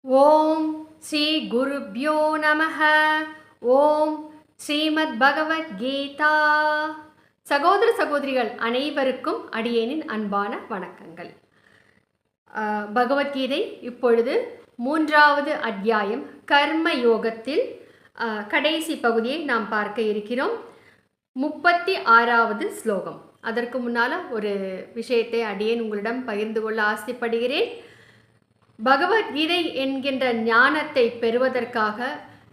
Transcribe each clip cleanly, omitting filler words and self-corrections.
ஓம் ஸ்ரீ குருப்யோ நமஹ. ஓம் ஸ்ரீமத் பகவத்கீதா. சகோதர சகோதரிகள் அனைவருக்கும் அடியேனின் அன்பான வணக்கங்கள். பகவத்கீதை இப்பொழுது 3வது அத்தியாயம் கர்ம யோகத்தில் கடைசி பகுதியை நாம் பார்க்க இருக்கிறோம். 36வது ஸ்லோகம். அதற்கு முன்னால் ஒரு விஷயத்தை அடியேன் உங்களிடம் பகிர்ந்து கொள்ள ஆசைப்படுகிறேன். பகவத்கீதை என்கின்ற ஞானத்தை பெறுவதற்காக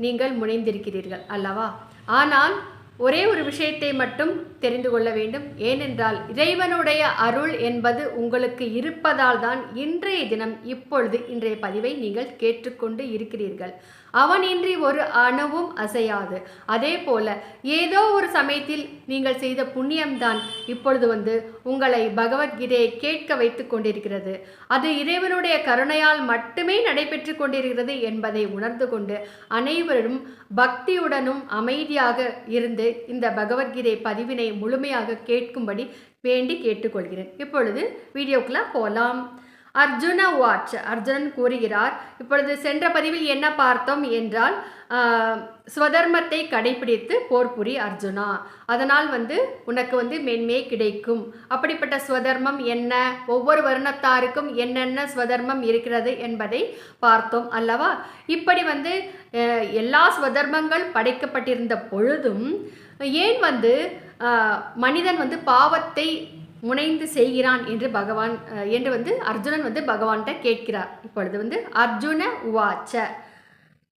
நீங்கள் முனைந்திருக்கிறீர்கள் அல்லவா? ஆனால் ஒரே ஒரு விஷயத்தை மட்டும் தெரிந்து கொள்ள வேண்டும். ஏனென்றால் இறைவனுடைய அருள் என்பது உங்களுக்கு இருப்பதால் தான் இன்றைய தினம் இப்பொழுது இன்றைய பதிவை நீங்கள் கேட்டுக்கொண்டு இருக்கிறீர்கள். அவனின்றி ஒரு அணுவும் அசையாது. அதே போல ஏதோ ஒரு சமயத்தில் நீங்கள் செய்த புண்ணியம்தான் இப்பொழுது உங்களை பகவத்கீதையை கேட்க வைத்து கொண்டிருக்கிறது. அது இறைவனுடைய கருணையால் மட்டுமே நடைபெற்று கொண்டிருக்கிறது என்பதை உணர்ந்து கொண்டு அனைவரும் பக்தியுடனும் அமைதியாக இருந்து இந்த பகவத்கீதை பதிவினை முழுமையாக கேட்கும்படி வேண்டி கேட்டுக்கொள்கிறேன். இப்பொழுது வீடியோக்குள்ள போகலாம். அர்ஜுன வாட்ச். அர்ஜுனன் கூறுகிறார். இப்பொழுது சென்ற பதிவில் என்ன பார்த்தோம் என்றால் ஸ்வதர்மத்தை கடைபிடித்து போர் புரி அர்ஜுனா, அதனால் உனக்கு மென்மே கிடைக்கும். அப்படிப்பட்ட ஸ்வதர்மம் என்ன, ஒவ்வொரு வருணத்தாருக்கும் என்னென்ன ஸ்வதர்மம் இருக்கிறது என்பதை பார்த்தோம் அல்லவா? இப்படி எல்லா ஸ்வதர்மங்கள் படைக்கப்பட்டிருந்த பொழுதும் ஏன் மனிதன் பாவத்தை முனைந்து செய்கிறான் என்று அர்ஜுனன் பகவான்கிட்ட கேட்கிறார். இப்பொழுது அர்ஜுன உவாச்ச.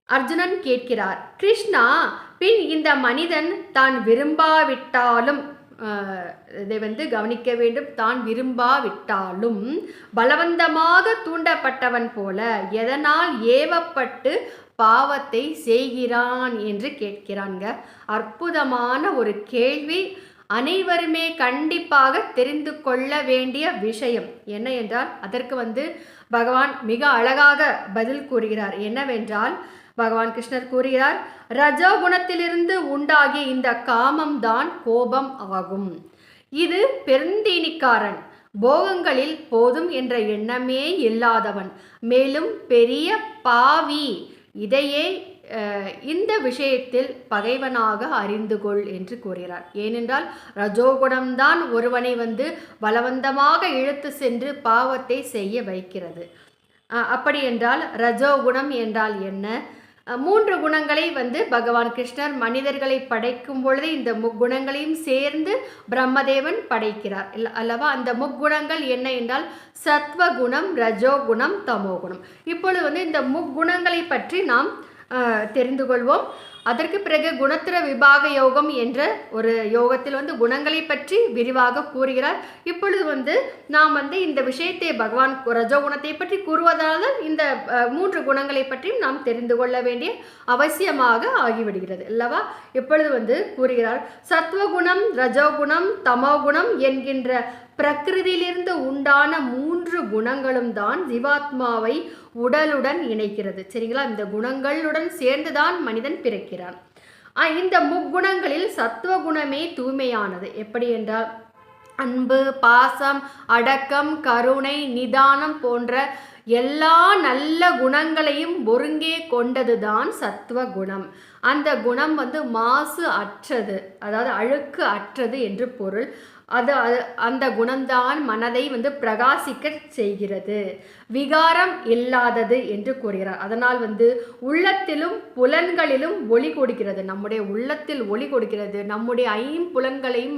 அர்ஜுனன் கேட்கிறார், கிருஷ்ணா, பின் இந்த மனிதன் தான் விரும்பாவிட்டாலும், இதை கவனிக்க வேண்டும், தான் விரும்பாவிட்டாலும் பலவந்தமாக தூண்டப்பட்டவன் போல எதனால் ஏவப்பட்டு பாவத்தை செய்கிறான் என்று கேட்கிறாங்க. அற்புதமான ஒரு கேள்வி. அனைவருமே கண்டிப்பாக தெரிந்து கொள்ள வேண்டிய விஷயம் என்ன என்றால், அதற்கு பகவான் மிக அழகாக பதில் கூறுகிறார். என்னவென்றால், பகவான் கிருஷ்ணர் கூறுகிறார், ரஜோகுணத்திலிருந்து உண்டாகிய இந்த காமம்தான் கோபம் ஆகும். இது பெருந்தீனிக்காரன், போகங்களில் போதும் என்ற எண்ணமே இல்லாதவன், மேலும் பெரிய பாவி. இதையே இந்த விஷயத்தில் பகைவனாக அறிந்து கொள் என்று கூறுகிறார். ஏனென்றால் ரஜோகுணம்தான் ஒருவனை பலவந்தமாக இழுத்து சென்று பாவத்தை செய்ய வைக்கிறது. அப்படி என்றால் ரஜோகுணம் என்றால் என்ன? 3 குணங்களை பகவான் கிருஷ்ணர் மனிதர்களை படைக்கும் பொழுது இந்த முக்குணங்களையும் சேர்ந்து பிரம்மதேவன் படைக்கிறார் அல்லவா? அந்த முக்குணங்கள் என்ன என்றால் சத்வகுணம், ரஜோகுணம், தமோகுணம். இப்பொழுது இந்த முக்குணங்களை பற்றி நாம் தெரிந்து கொள்வோம். அதற்கு பிறகு குணத்திர விபாக யோகம் என்ற ஒரு யோகத்தில் குணங்களை பற்றி விரிவாக கூறுகிறார். இப்பொழுது நாம் இந்த விஷயத்தை பகவான் ரஜோகுணத்தை பற்றி கூறுவதால் இந்த 3 குணங்களை பற்றியும் நாம் தெரிந்து கொள்ள வேண்டிய அவசியமாக ஆகிவிடுகிறது அல்லவா? இப்பொழுது கூறுகிறார், சத்வகுணம், ரஜோகுணம், தமோகுணம் என்கின்ற பிரகிருதியிலிருந்து உண்டான 3 குணங்களும் தான் ஜீவாத்மாவை உடலுடன் இணைக்கிறது. சரிங்களா? இந்த குணங்களுடன் சேர்ந்துதான் மனிதன் பிறக்கிறான். இந்த முக்குணங்களில் சத்துவகுணமே தூய்மையானது. எப்படி என்றால் அன்பு, பாசம், அடக்கம், கருணை, நிதானம் போன்ற எல்லா நல்ல குணங்களையும் ஒருங்கே கொண்டதுதான் சத்துவகுணம். அந்த குணம் மாசு அற்றது, அதாவது அழுக்கு அற்றது என்று பொருள். அந்த குணம்தான் மனதை பிரகாசிக்க செய்கிறது, விகாரம் இல்லாதது என்று கூறுகிறார். அதனால் உள்ளத்திலும் புலன்களிலும் ஒளி கொடுக்கிறது. நம்முடைய உள்ளத்தில் ஒளி கொடுக்கிறது, நம்முடைய ஐம்புலன்களையும்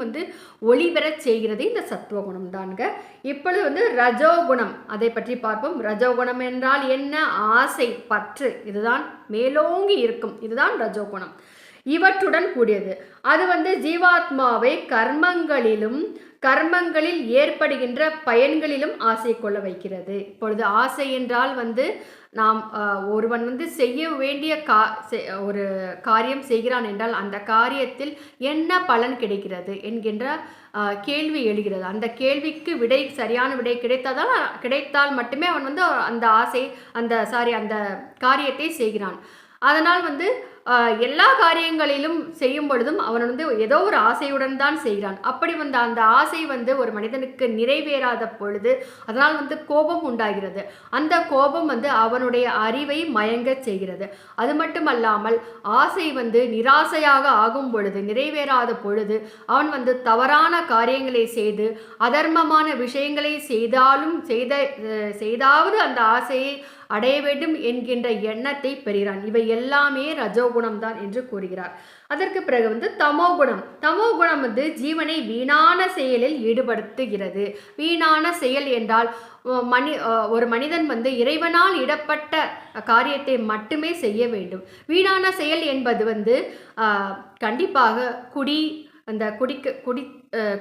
ஒளி பெறச் செய்கிறது இந்த சத்துவகுணம் தான்ங்க. இப்பொழுது ரஜோகுணம், அதை பற்றி பார்ப்போம். ரஜோகுணம் என்றால் என்ன? ஆசை, பற்று, இதுதான் மேலோங்கி இருக்கும், இதுதான் ரஜோகுணம். இவற்றுடன் கூடியது. அது ஜீவாத்மாவை கர்மங்களில் ஏற்படுகின்ற பயன்களிலும் ஆசை கொள்ள வைக்கிறது. இப்பொழுது ஆசை என்றால் நாம் ஒருவன் செய்ய வேண்டிய ஒரு காரியம் செய்கிறான் என்றால் அந்த காரியத்தில் என்ன பலன் கிடைக்கிறது என்கின்ற கேள்வி எழுகிறது. அந்த கேள்விக்கு சரியான விடை கிடைத்தால் மட்டுமே அவன் அந்த காரியத்தை செய்கிறான். அதனால் எல்லா காரியங்களிலும் செய்யும் பொழுதும் அவன் வந்து ஏதோ ஒரு ஆசையுடன் தான் செய்கிறான். அப்படி வந்து அந்த ஆசை வந்து ஒரு மனிதனுக்கு நிறைவேறாத பொழுது அதனால் வந்து கோபம் உண்டாகிறது. அந்த கோபம் வந்து அவனுடைய அறிவை மயங்கச் செய்கிறது. அது மட்டுமல்லாமல் ஆசை வந்து நிராசையாக ஆகும் பொழுது, நிறைவேறாத பொழுது அவன் வந்து தவறான காரியங்களை செய்து அதர்மமான விஷயங்களை செய்தாவது அந்த ஆசையை அடைய வேண்டும் என்கின்ற எண்ணத்தை பெறுகிறான். இவை எல்லாமே ரஜோகுணம் தான் என்று கூறுகிறார். அதற்கு பிறகு வந்து தமோகுணம். தமோகுணம் வந்து ஜீவனை வீணான செயலில் ஈடுபடுத்துகிறது. வீணான செயல் என்றால் ஒரு மனிதன் வந்து இறைவனால் இடப்பட்ட காரியத்தை மட்டுமே செய்ய வேண்டும். வீணான செயல் என்பது வந்து கண்டிப்பாக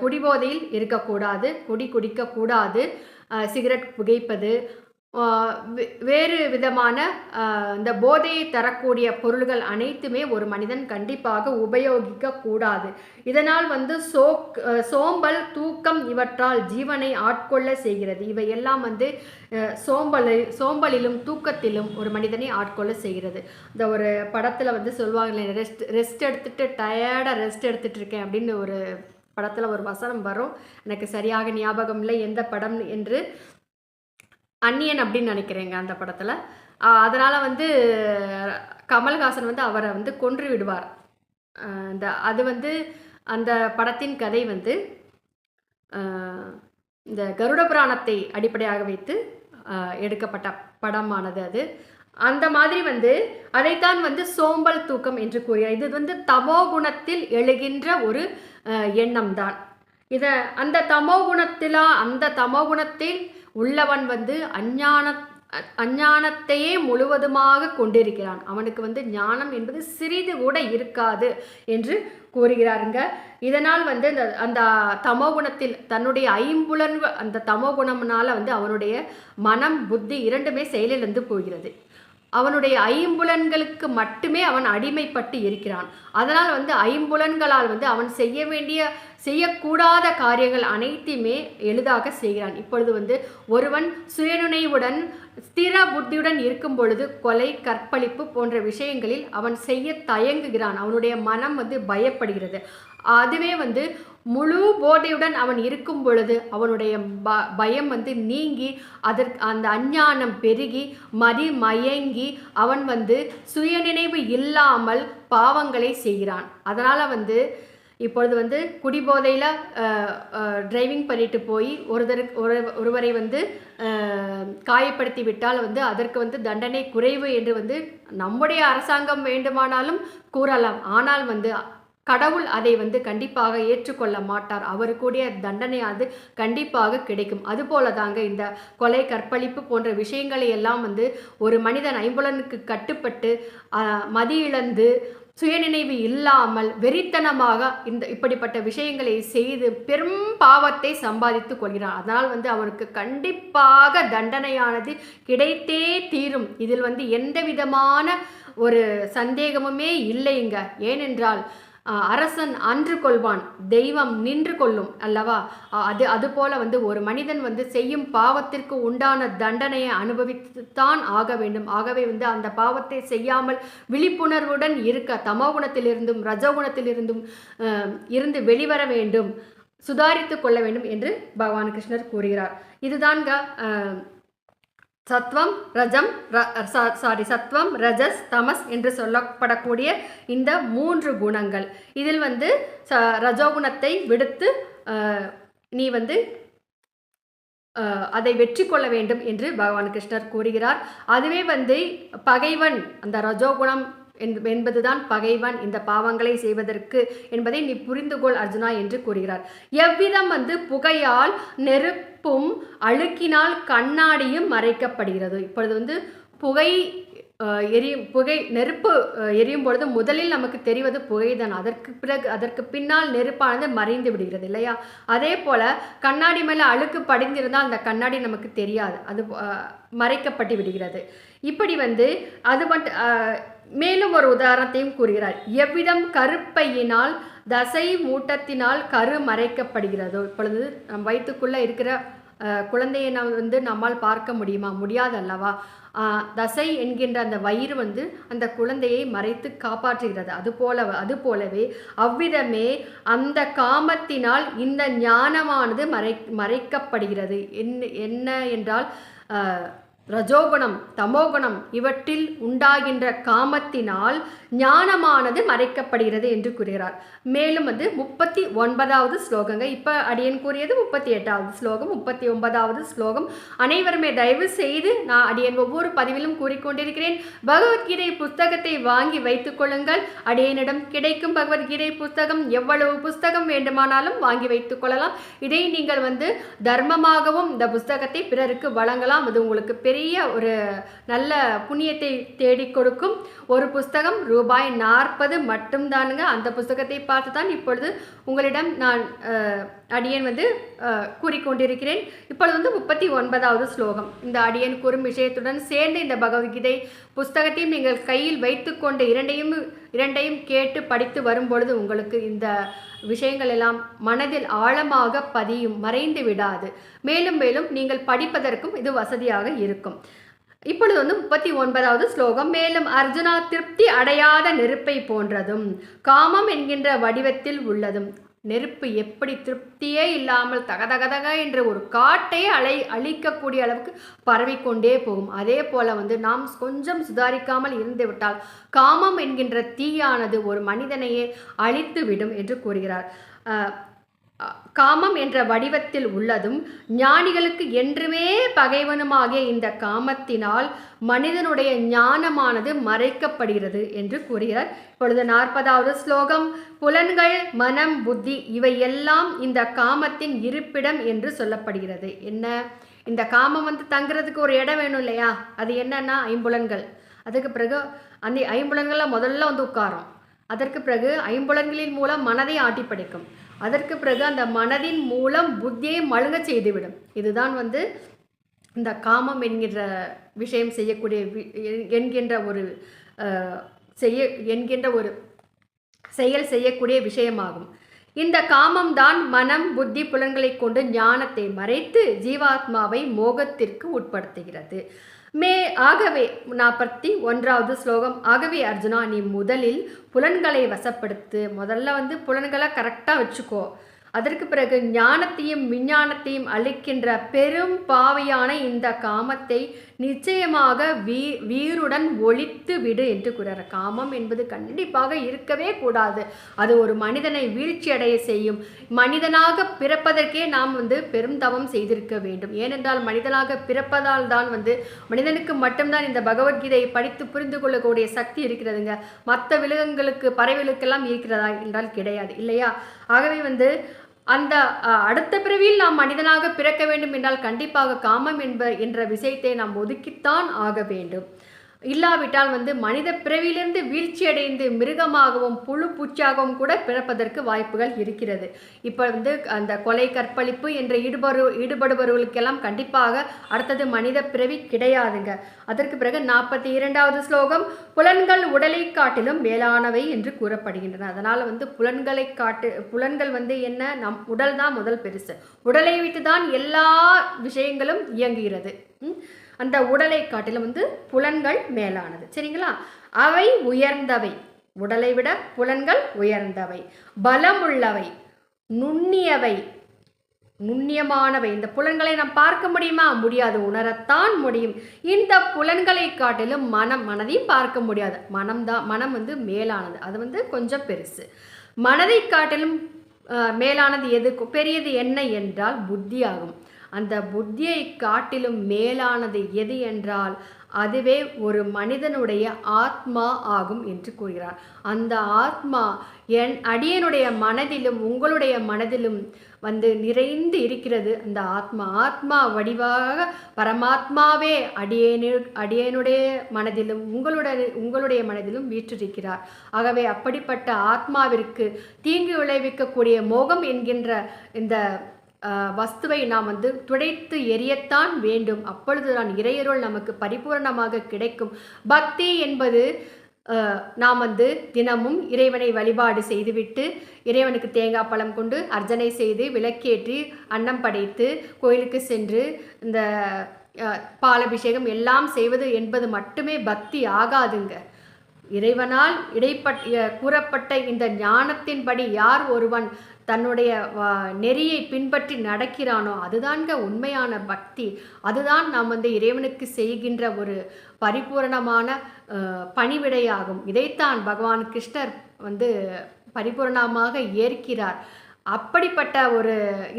குடிபோதையில் இருக்கக்கூடாது, குடிக்கக்கூடாது, சிகரெட் புகைப்பது, வேறு விதமான இந்த போதையை தரக்கூடிய பொருள்கள் அனைத்துமே ஒரு மனிதன் கண்டிப்பாக உபயோகிக்க கூடாது. இதனால் வந்து சோம்பல், தூக்கம் இவற்றால் ஜீவனை ஆட்கொள்ள செய்கிறது. இவையெல்லாம் வந்து சோம்பலிலும் தூக்கத்திலும் ஒரு மனிதனை ஆட்கொள்ள செய்கிறது. இந்த ஒரு படத்தில் வந்து சொல்லுவாங்களே, ரெஸ்ட் எடுத்துட்டு டயர்டாக ரெஸ்ட் எடுத்துட்டு இருக்கேன் அப்படின்னு ஒரு படத்தில் ஒரு வசனம் வரும். எனக்கு சரியாக ஞாபகம் இல்லை எந்த படம் என்று. அந்நியன் அப்படின்னு நினைக்கிறேங்க அந்த படத்தில். அதனால் வந்து கமல்ஹாசன் வந்து அவரை வந்து கொன்று விடுவார். அது வந்து அந்த படத்தின் கதை வந்து இந்த கருட புராணத்தை அடிப்படையாக வைத்து எடுக்கப்பட்ட படமானது அது. அந்த மாதிரி வந்து அதைத்தான் வந்து சோம்பல் தூக்கம் என்று கூறுகிறார். இது வந்து தமோ குணத்தில் எழுகின்ற ஒரு எண்ணம் தான். அந்த தமோ குணத்தில் உள்ளவன் வந்து அஞ்ஞானத்தையே முழுவதுமாக கொண்டிருக்கிறான். அவனுக்கு வந்து ஞானம் என்பது சிறிது கூட இருக்காது என்று கூறுகிறாருங்க. இதனால் வந்து அந்த தமோகுணத்தில் தன்னுடைய ஐம்புலன்கள், அந்த தமோகுணம்னால வந்து அவனுடைய மனம், புத்தி இரண்டுமே செயலிழந்து போகிறது. அவனுடைய ஐம்புலன்களுக்கு மட்டுமே அவன் அடிமைப்பட்டு இருக்கிறான். அதனால் வந்து ஐம்புலன்களால் வந்து அவன் செய்யக்கூடாத காரியங்கள் அனைத்தையுமே எளிதாக செய்கிறான். இப்பொழுது வந்து ஒருவன் சுயநினைவுடன் ஸ்திர புத்தியுடன் இருக்கும் பொழுது கொலை, கற்பழிப்பு போன்ற விஷயங்களில் அவன் செய்ய தயங்குகிறான். அவனுடைய மனம் வந்து பயப்படுகிறது. அதுவே வந்து முழு போதையுடன் அவன் இருக்கும் பொழுது அவனுடைய பயம் வந்து நீங்கி அந்த அஞ்ஞானம் பெருகி மயங்கி அவன் வந்து சுயநினைவு இல்லாமல் பாவங்களை செய்கிறான். அதனால் வந்து இப்பொழுது வந்து குடிபோதையில் டிரைவிங் பண்ணிட்டு போய் ஒருவரை வந்து காயப்படுத்தி விட்டால் வந்து அதற்கு வந்து தண்டனை குறைவு என்று வந்து நம்முடைய அரசாங்கம் வேண்டுமானாலும் கூறலாம். ஆனால் வந்து கடவுள் அதை வந்து கண்டிப்பாக ஏற்றுக்கொள்ள மாட்டார். அவருக்குடைய தண்டனையானது கண்டிப்பாக கிடைக்கும். அதுபோல தாங்க இந்த கொலை, கற்பழிப்பு போன்ற விஷயங்களை எல்லாம் வந்து ஒரு மனிதன் ஐம்புலனுக்கு கட்டுப்பட்டு மதி இழந்து சுயநினைவு இல்லாமல் வெறித்தனமாக இப்படிப்பட்ட விஷயங்களை செய்து பெரும் பாவத்தை சம்பாதித்து கொள்கிறான். அதனால் வந்து அவனுக்கு கண்டிப்பாக தண்டனையானது கிடைத்தே தீரும். இதில் வந்து எந்த விதமான ஒரு சந்தேகமுமே இல்லைங்க. ஏனென்றால் அரசன் அன்று கொள்வான், தெய்வம் நின்று கொள்ளும் அல்லவா? அதுபோல வந்து ஒரு மனிதன் வந்து செய்யும் பாவத்திற்கு உண்டான தண்டனையை அனுபவித்துத்தான் ஆக வேண்டும். ஆகவே வந்து அந்த பாவத்தை செய்யாமல் விழிப்புணர்வுடன் இருக்க தமோகுணத்திலிருந்தும் ரஜோகுணத்திலிருந்தும் இருந்து வெளிவர வேண்டும், சுதாரித்து கொள்ள வேண்டும் என்று பகவான் கிருஷ்ணர் கூறுகிறார். இதுதான்க சத்வம், ரஜஸ், தமஸ் என்று சொல்லப்படக்கூடிய இந்த 3 குணங்கள். இதில் வந்து ரஜோகுணத்தை விடுத்து நீ வந்து அதை வெற்றி கொள்ள வேண்டும் என்று பகவான் கிருஷ்ணர் கூறுகிறார். அதுவே வந்து பகைவன், அந்த ரஜோகுணம் என்பதுதான் பகைவன் இந்த பாவங்களை செய்வதற்கு என்பதை நீ புரிந்து கொள் அர்ஜுனா என்று கூறுகிறார். எவ்விதம் வந்து புகையால் நெருப்பும் அழுக்கினால் கண்ணாடியும் மறைக்கப்படுகிறது. இப்பொழுது வந்து நெருப்பு எரியும் பொழுது முதலில் நமக்கு தெரிவது புகைதான். அதற்கு பின்னால் நெருப்பானது மறைந்து விடுகிறது இல்லையா? அதே போல கண்ணாடி மேலே அழுக்கு படிந்திருந்தால் அந்த கண்ணாடி நமக்கு தெரியாது, அது மறைக்கப்பட்டு விடுகிறது. இப்படி வந்து அது மட்டும் மேலும் ஒரு உதாரணத்தையும் கூறுகிறார். எவ்விதம் கருப்பையினால் தசை மூட்டத்தினால் கரு மறைக்கப்படுகிறதோ. இப்பொழுது நம் வயிற்றுக்குள்ளே இருக்கிற குழந்தையை வந்து நம்மால் பார்க்க முடியுமா? முடியாது அல்லவா? தசை என்கின்ற அந்த வயிறு வந்து அந்த குழந்தையை மறைத்து காப்பாற்றுகிறது. அதுபோலவே அவ்விதமே அந்த காமத்தினால் இந்த ஞானமானது மறைக்கப்படுகிறது. என்ன என்றால் ரஜோகுணம் தமோகுணம் இவற்றில் உண்டாகின்ற காமத்தினால் ஞானமானது மறைக்கப்படுகிறது என்று கூறுகிறார். மேலும் வந்து 39வது ஸ்லோகங்க. இப்போ அடியன் கூறியது 38வது ஸ்லோகம். 39வது ஸ்லோகம் அனைவருமே தயவு செய்து நான் அடியன் ஒவ்வொரு பதிவிலும் கூறிக்கொண்டிருக்கிறேன், பகவத்கீதை புஸ்தகத்தை வாங்கி வைத்துக் கொள்ளுங்கள். அடியனிடம் கிடைக்கும் பகவத்கீதை புஸ்தகம் எவ்வளவு புஸ்தகம் வேண்டுமானாலும் வாங்கி வைத்துக் கொள்ளலாம். இதை நீங்கள் வந்து தர்மமாகவும் இந்த புஸ்தகத்தை பிறருக்கு வழங்கலாம். அது உங்களுக்கு பெரிய ஒரு நல்ல புண்ணியத்தை தேடி கொடுக்கும். ஒரு புஸ்தகம் ரூபாய் 40 மட்டும்தானுங்க. அந்த புஸ்தகத்தை பார்த்து தான் இப்பொழுது உங்களிடம் நான் அடியன் வந்து கூறிக்கொண்டிருக்கிறேன். இப்பொழுது வந்து 39வது ஸ்லோகம். இந்த அடியன் கூறும் விஷயத்துடன் சேர்ந்து இந்த பகவத்கீதை புஸ்தகத்தையும் நீங்கள் கையில் வைத்துக்கொண்டு இரண்டையும் கேட்டு படித்து வரும்பொழுது உங்களுக்கு இந்த விஷயங்கள் எல்லாம் மனதில் ஆழமாக பதியும், மறைந்து விடாது. மேலும் மேலும் நீங்கள் படிப்பதற்கும் இது வசதியாக இருக்கும். இப்பொழுது வந்து 39வது ஸ்லோகம். மேலும் அர்ஜுனா, திருப்தி அடையாத நெருப்பை போன்றதும் காமம் என்கின்ற வடிவத்தில் உள்ளதும். நெருப்பு எப்படி திருப்தியே இல்லாமல் தகதகதக என்ற ஒரு காட்டை அழிக்கக்கூடிய அளவுக்கு பரவிக்கொண்டே போகும். அதே போல வந்து நாம் கொஞ்சம் சுதாரிக்காமல் இருந்து விட்டால் காமம் என்கின்ற தீயானது ஒரு மனிதனையே அழித்து விடும் என்று கூறுகிறார். காமம் என்ற வடிவத்தில் உள்ளதும் ஞானிகளுக்கு என்றுமே பகைவனுமாகிய இந்த காமத்தினால் மனிதனுடைய ஞானமானது மறைக்கப்படுகிறது என்று கூறுகிறார். இப்பொழுது 40வது ஸ்லோகம். புலன்கள், மனம், புத்தி இவையெல்லாம் இந்த காமத்தின் இருப்பிடம் என்று சொல்லப்படுகிறது. என்ன, இந்த காமம் வந்து தங்குறதுக்கு ஒரு இடம் வேணும் இல்லையா? அது என்னன்னா ஐம்புலன்கள். அதுக்கு பிறகு அந்த ஐம்புலன்களில் முதல்ல வந்து உட்காரும். அதற்கு பிறகு ஐம்புலன்களின் மூலம் மனதை ஆட்டி படைக்கும். அதற்கு பிறகு அந்த மனதின் மூலம் புத்தியை மழுங்க செய்துவிடும். இதுதான் வந்து இந்த காமம் என்கின்ற விஷயம் என்கின்ற ஒரு செயல் செய்யக்கூடிய விஷயமாகும். இந்த காமம் தான் மனம், புத்தி, புலன்களை கொண்டு ஞானத்தை மறைத்து ஜீவாத்மாவை மோகத்திற்கு உட்படுத்துகிறது. ஆகவே 41வது ஸ்லோகம். ஆகவே அர்ஜுனா, நீ முதலில் புலன்களை வசப்படுத்து. முதல்ல வந்து புலன்களை கரெக்டாக வச்சுக்கோ. அதற்கு பிறகு ஞானத்தையும் விஞ்ஞானத்தையும் அளிக்கின்ற பெரும் பாவையான இந்த காமத்தை நிச்சயமாக வீருடன் ஒழித்து விடு என்று கூறுகிறார். காமம் என்பது கண்டிப்பாக இருக்கவே கூடாது. அது ஒரு மனிதனை வீழ்ச்சி அடைய செய்யும். மனிதனாக பிறப்பதற்கே நாம் வந்து பெரும் தவம் செய்திருக்க வேண்டும். ஏனென்றால் மனிதனாக பிறப்பதால் தான் வந்து மனிதனுக்கு மட்டும்தான் இந்த பகவத்கீதையை படித்து புரிந்து கொள்ளக்கூடிய சக்தி இருக்கிறதுங்க. மற்ற விலங்குகளுக்கு பறவைகளுக்கெல்லாம் இருக்கிறதா என்றால் கிடையாது இல்லையா? ஆகவே வந்து அந்த அடுத்த பிறவியில் நாம் மனிதனாக பிறக்க வேண்டும் என்றால் கண்டிப்பாக காமம் என்ற விஷயத்தை நாம் ஒதுக்கித்தான் ஆக வேண்டும். இல்லாவிட்டால் வந்து மனித பிறவியிலிருந்து வீழ்ச்சி அடைந்து மிருகமாகவும் புழு பூச்சாகவும் கூட பிறப்பதற்கு வாய்ப்புகள் இருக்கிறது. இப்போ வந்து அந்த கொலை கற்பழிப்பு என்ற ஈடுபடுபவர்களுக்கெல்லாம் கண்டிப்பாக அடுத்தது மனித பிறவி கிடையாதுங்க. அதற்கு பிறகு 42வது ஸ்லோகம். புலன்கள் உடலை காட்டிலும் மேலானவை என்று கூறப்படுகின்றன. அதனால் வந்து புலன்கள் வந்து என்ன, நம் உடல் தான் முதல் பெருசு. உடலை விட்டு தான் எல்லா விஷயங்களும் இயங்குகிறது. அந்த உடலை காட்டிலும் வந்து புலன்கள் மேலானது. சரிங்களா? அவை உயர்ந்தவை. உடலை விட புலன்கள் உயர்ந்தவை, பலமுள்ளவை, நுண்ணியமானவை. இந்த புலன்களை நாம் பார்க்க முடியுமா? முடியாது. உணரத்தான் முடியும். இந்த புலன்களை காட்டிலும் மனதையும் பார்க்க முடியாது. மனம் வந்து மேலானது. அது வந்து கொஞ்சம் பெருசு. மனதை காட்டிலும் மேலானது எது, பெரியது என்ன என்றால் புத்தி ஆகும். அந்த புத்தியை காட்டிலும் மேலானது எது என்றால் அதுவே ஒரு மனிதனுடைய ஆத்மா ஆகும் என்று கூறுகிறார். அந்த ஆத்மா அடியனுடைய மனதிலும் உங்களுடைய மனதிலும் வந்து நிறைந்து இருக்கிறது. அந்த ஆத்மா வடிவாக பரமாத்மாவே அடியனுடைய மனதிலும் உங்களுடைய மனதிலும் வீற்றிருக்கிறார். ஆகவே அப்படிப்பட்ட ஆத்மாவிற்கு தீங்கு விளைவிக்கக்கூடிய மோகம் என்கின்ற இந்த வஸ்துவை நாம் வந்து துடைத்து எரியத்தான் வேண்டும். அப்பொழுதுதான் இறையருள் நமக்கு பரிபூர்ணமாக கிடைக்கும். பக்தி என்பது நாம் வந்து தினமும் இறைவனை வழிபாடு செய்துவிட்டு இறைவனுக்கு தேங்காய் பழம் கொண்டு அர்ச்சனை செய்து விளக்கேற்றி அன்னம் படைத்து கோயிலுக்கு சென்று இந்த பாலபிஷேகம் எல்லாம் செய்வது என்பது மட்டுமே பக்தி ஆகாதுங்க. இறைவனால் கூறப்பட்ட இந்த ஞானத்தின்படி யார் ஒருவன் தன்னுடைய நெறியை பின்பற்றி நடக்கிறானோ அதுதான்க உண்மையான பக்தி. அதுதான் நாம் இறைவனுக்கு செய்கின்ற ஒரு பரிபூரணமான பணிவிடையாகும். இதைத்தான் பகவான் கிருஷ்ணர் பரிபூரணமாக ஏற்கிறார். அப்படிப்பட்ட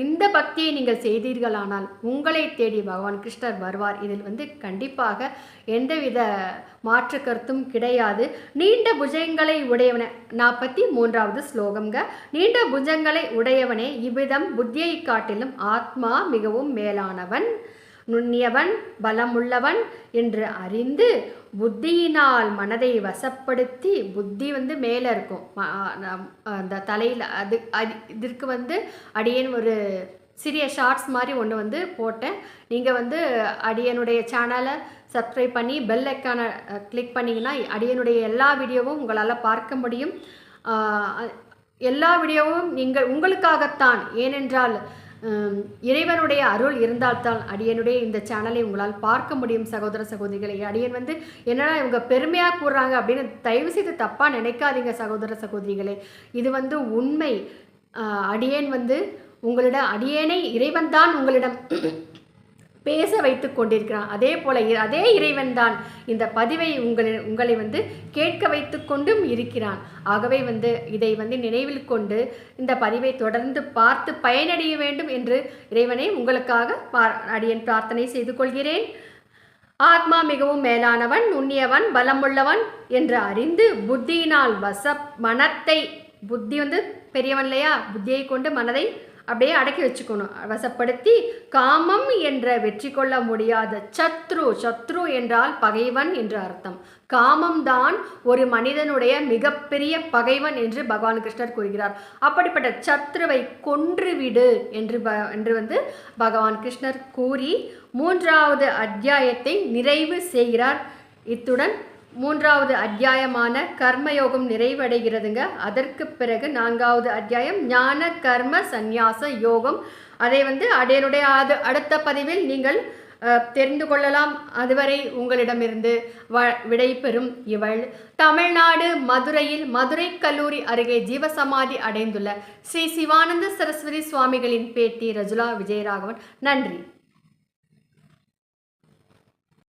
இந்த பக்தியை நீங்கள் செய்தீர்களானால் உங்களை தேடி பகவான் கிருஷ்ணர் வருவார். இதில் கண்டிப்பாக எந்தவித மாற்று கருத்தும் கிடையாது. நீண்ட புஜங்களை உடையவனே, 43வது ஸ்லோகம்ங்க. நீண்ட புஜங்களை உடையவனே, இவ்விதம் புத்தியை காட்டிலும் ஆத்மா மிகவும் மேலானவன், நுண்ணியவன், பலமுள்ளவன் என்று அறிந்து புத்தியினால் மனதை வசப்படுத்தி, புத்தி மேலே இருக்கும் அந்த தலையில், இதற்கு அடியேன் ஒரு சிறிய ஷார்ட்ஸ் மாதிரி ஒன்று போட்டேன். நீங்கள் அடியனுடைய சேனலை சப்ஸ்கிரைப் பண்ணி பெல் ஐக்கானை கிளிக் பண்ணிங்கன்னா அடியனுடைய எல்லா வீடியோவும் உங்களால் பார்க்க முடியும். எல்லா வீடியோவும் உங்களுக்காகத்தான். ஏனென்றால் இறைவனுடைய அருள் இருந்தால்தான் அடியனுடைய இந்த சேனலை உங்களால் பார்க்க முடியும். சகோதர சகோதரிகளை, அடியன் என்னடா இவங்க பெருமையாக கூறுறாங்க அப்படின்னு தயவு செய்து தப்பாக நினைக்காதீங்க சகோதர சகோதரிகளே. இது உண்மை. அடியேன் அடியேனை இறைவன் தான் உங்களிடம் பேச வைத்து கொண்டிருக்கிறான். அதே போல அதே இறைவன் தான் இந்த பதிவை உங்களை கேட்க வைத்து கொண்டும் இருக்கிறான். ஆகவே இதை நினைவில் கொண்டு இந்த பதிவை தொடர்ந்து பார்த்து பயனடைய வேண்டும் என்று இறைவனை உங்களுக்காக அடியேன் பிரார்த்தனை செய்து கொள்கிறேன். ஆத்மா மிகவும் மேலானவன், நுண்ணியவன், பலமுள்ளவன் என்று அறிந்து புத்தியினால் மனத்தை, புத்தி பெரியவன் இல்லையா, புத்தியை கொண்டு மனதை அப்படியே அடக்கி வச்சுக்கணும், வசப்படுத்தி காமம் என்ற வெற்றி கொள்ள முடியாத சத்ரு என்றால் பகைவன் என்று அர்த்தம். காமம் தான் ஒரு மனிதனுடைய மிகப்பெரிய பகைவன் என்று பகவான் கிருஷ்ணர் கூறுகிறார். அப்படிப்பட்ட சத்ருவை கொன்றுவிடு என்று பகவான் கிருஷ்ணர் கூறி 3வது அத்தியாயத்தை நிறைவு செய்கிறார். இத்துடன் 3வது அத்தியாயமான கர்மயோகம் நிறைவடைகிறதுங்க. அதற்கு பிறகு 4வது அத்தியாயம் ஞான கர்ம சந்நியாச யோகம். அதை அடையனுடைய அடுத்த பதிவில் நீங்கள் தெரிந்து கொள்ளலாம். அதுவரை உங்களிடமிருந்து விடை பெறும் இவள் தமிழ்நாடு மதுரையில் மதுரை கல்லூரி அருகே ஜீவசமாதி அடைந்துள்ள ஸ்ரீ சிவானந்த சரஸ்வதி சுவாமிகளின் பேத்தி ரஜுலா விஜயராகவன். நன்றி.